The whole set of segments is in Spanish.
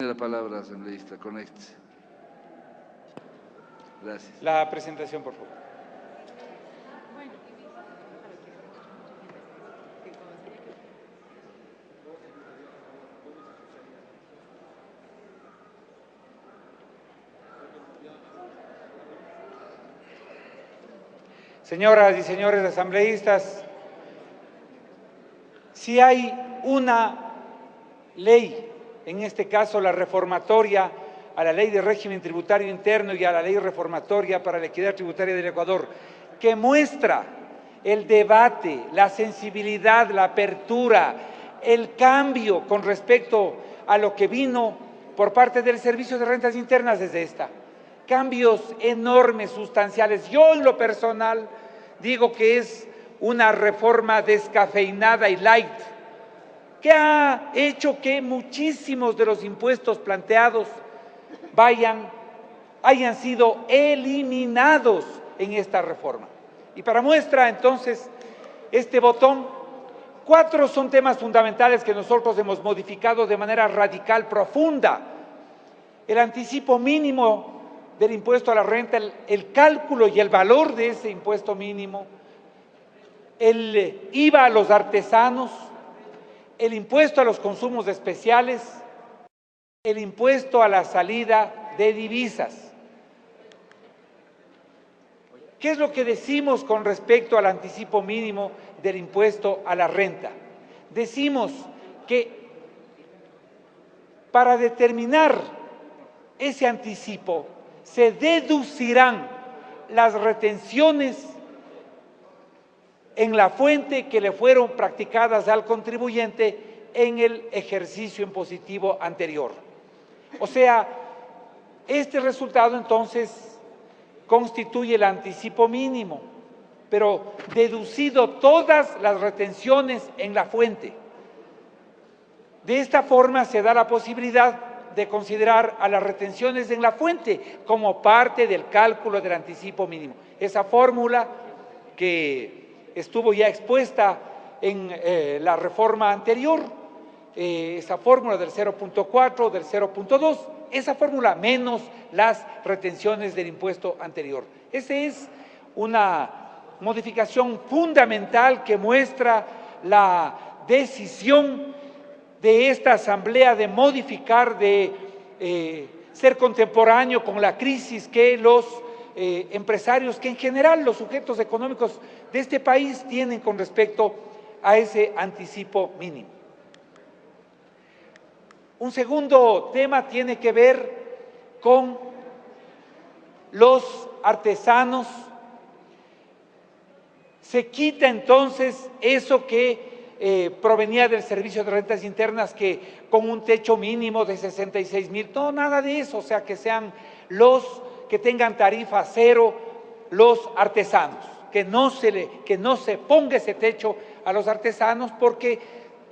La palabra, asambleísta, conéctese. Gracias. La presentación, por favor. Señoras y señores asambleístas, si hay una ley, en este caso la reformatoria a la Ley de Régimen Tributario Interno y a la Ley reformatoria para la equidad tributaria del Ecuador, que muestra el debate, la sensibilidad, la apertura, el cambio con respecto a lo que vino por parte del Servicio de Rentas Internas desde esta. Cambios enormes, sustanciales. Yo en lo personal digo que es una reforma descafeinada y light, que ha hecho que muchísimos de los impuestos planteados hayan sido eliminados en esta reforma. Y para muestra, entonces, este botón, 4 son temas fundamentales que nosotros hemos modificado de manera radical, profunda. El anticipo mínimo del impuesto a la renta, el cálculo y el valor de ese impuesto mínimo, el IVA a los artesanos, el impuesto a los consumos especiales, el impuesto a la salida de divisas. ¿Qué es lo que decimos con respecto al anticipo mínimo del impuesto a la renta? Decimos que para determinar ese anticipo se deducirán las retenciones en la fuente que le fueron practicadas al contribuyente en el ejercicio impositivo anterior. O sea, este resultado entonces constituye el anticipo mínimo, pero deducido todas las retenciones en la fuente. De esta forma se da la posibilidad de considerar a las retenciones en la fuente como parte del cálculo del anticipo mínimo. Esa fórmula que estuvo ya expuesta en la reforma anterior, esa fórmula del 0.4, del 0.2, esa fórmula menos las retenciones del impuesto anterior. Esa es una modificación fundamental que muestra la decisión de esta Asamblea de modificar, de ser contemporáneo con la crisis que los empresarios, que en general los sujetos económicos de este país tienen con respecto a ese anticipo mínimo. Un segundo tema tiene que ver con los artesanos. Se quita entonces eso que provenía del Servicio de Rentas Internas, que con un techo mínimo de 66,000, no, nada de eso, o sea, que sean los que tengan tarifa cero los artesanos, que no se ponga ese techo a los artesanos, porque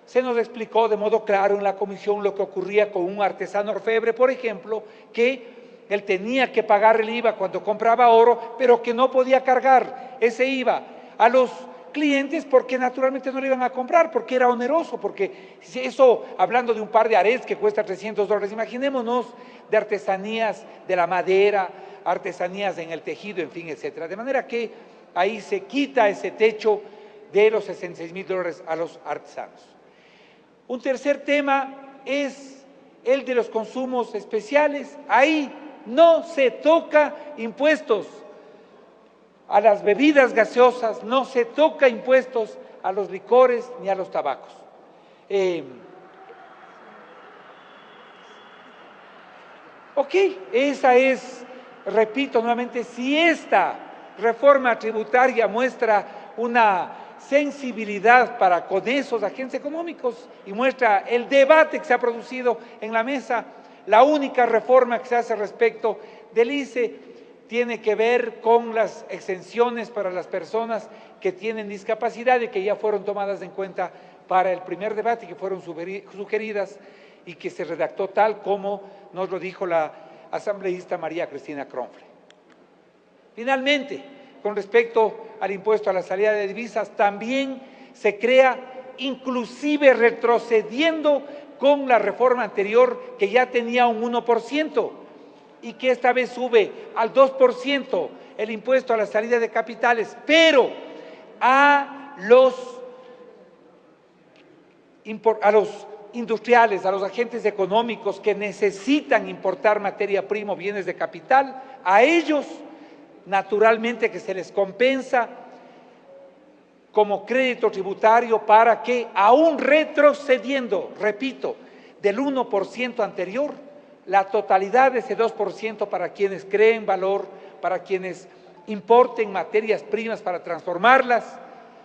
se nos explicó de modo claro en la comisión lo que ocurría con un artesano orfebre, por ejemplo, que él tenía que pagar el IVA cuando compraba oro, pero que no podía cargar ese IVA a los clientes porque naturalmente no le iban a comprar, porque era oneroso, porque eso, hablando de un par de arets que cuesta $300, imaginémonos de artesanías de la madera, artesanías en el tejido, en fin, etcétera. De manera que ahí se quita ese techo de los $66,000 a los artesanos. Un tercer tema es el de los consumos especiales. Ahí no se toca impuestos a las bebidas gaseosas, no se toca impuestos a los licores ni a los tabacos. Esa es, repito nuevamente, si esta reforma tributaria muestra una sensibilidad para con esos agentes económicos y muestra el debate que se ha producido en la mesa, la única reforma que se hace respecto del ICE tiene que ver con las exenciones para las personas que tienen discapacidad y que ya fueron tomadas en cuenta para el primer debate, que fueron sugeridas y que se redactó tal como nos lo dijo la asambleísta María Cristina Cronfle. Finalmente, con respecto al impuesto a la salida de divisas, también se crea, inclusive retrocediendo con la reforma anterior que ya tenía un 1% y que esta vez sube al 2% el impuesto a la salida de capitales, pero a los industriales, a los agentes económicos que necesitan importar materia prima o bienes de capital, a ellos naturalmente que se les compensa como crédito tributario para que, aún retrocediendo, repito, del 1% anterior, la totalidad de ese 2% para quienes creen valor, para quienes importen materias primas para transformarlas,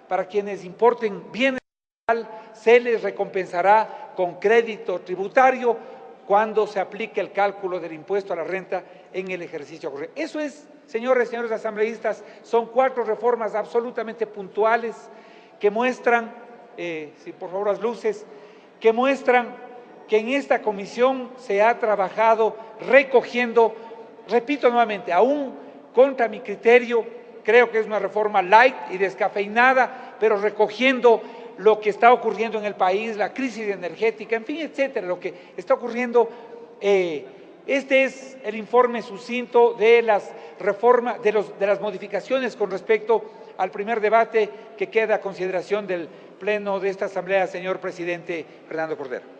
para quienes importen bienes, se les recompensará con crédito tributario cuando se aplique el cálculo del impuesto a la renta en el ejercicio corriente. Eso es, señores y señores asambleístas, son 4 reformas absolutamente puntuales que muestran, si por favor las luces, que muestran que en esta comisión se ha trabajado recogiendo, repito nuevamente, aún contra mi criterio, creo que es una reforma light y descafeinada, pero recogiendo lo que está ocurriendo en el país, la crisis energética, en fin, etcétera, lo que está ocurriendo. Este es el informe sucinto de las reformas, de las modificaciones con respecto al primer debate que queda a consideración del Pleno de esta Asamblea, señor presidente Fernando Cordero.